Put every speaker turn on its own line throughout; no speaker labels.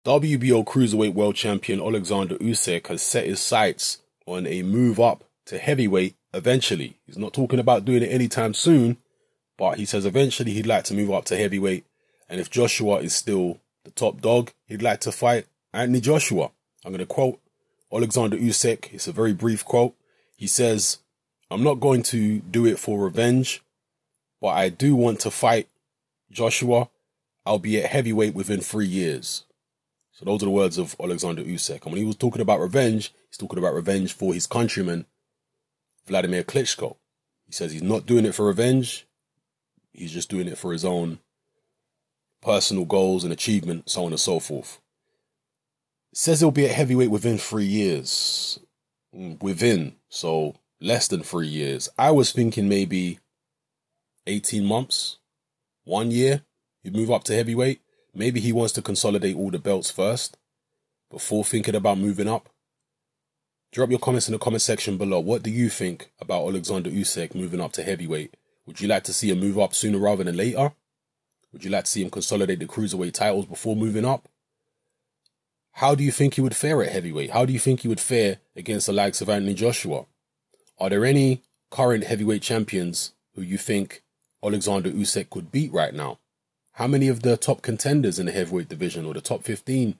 WBO Cruiserweight World Champion Oleksandr Usyk has set his sights on a move up to heavyweight eventually. He's not talking about doing it anytime soon, but he says eventually he'd like to move up to heavyweight. And if Joshua is still the top dog, he'd like to fight Anthony Joshua. I'm going to quote Oleksandr Usyk. It's a very brief quote. He says, "I'm not going to do it for revenge, but I do want to fight Joshua. I'll be at heavyweight within 3 years." So those are the words of Oleksandr Usyk. And when he was talking about revenge, he's talking about revenge for his countryman, Vladimir Klitschko. He says he's not doing it for revenge. He's just doing it for his own personal goals and achievement, so on and so forth. Says he'll be at heavyweight within 3 years. So less than 3 years. I was thinking maybe 18 months, 1 year, he'd move up to heavyweight. Maybe he wants to consolidate all the belts first before thinking about moving up. Drop your comments in the comment section below. What do you think about Oleksandr Usyk moving up to heavyweight? Would you like to see him move up sooner rather than later? Would you like to see him consolidate the cruiserweight titles before moving up? How do you think he would fare at heavyweight? How do you think he would fare against the likes of Anthony Joshua? Are there any current heavyweight champions who you think Oleksandr Usyk could beat right now? How many of the top contenders in the heavyweight division or the top 15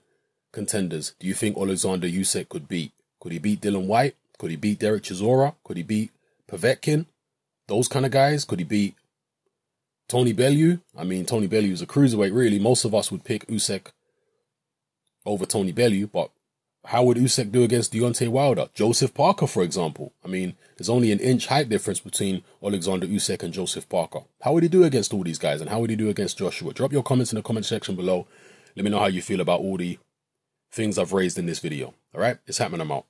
contenders do you think Oleksandr Usyk could beat? Could he beat Dillian Whyte? Could he beat Derek Chisora? Could he beat Povetkin? Those kind of guys? Could he beat Tony Bellew? I mean, Tony Bellew is a cruiserweight, really. Most of us would pick Usyk over Tony Bellew, but how would Usyk do against Deontay Wilder? Joseph Parker, for example. I mean, there's only an inch height difference between Oleksandr Usyk and Joseph Parker. How would he do against all these guys, and how would he do against Joshua? Drop your comments in the comment section below. Let me know how you feel about all the things I've raised in this video. All right? It's happening. I'm out.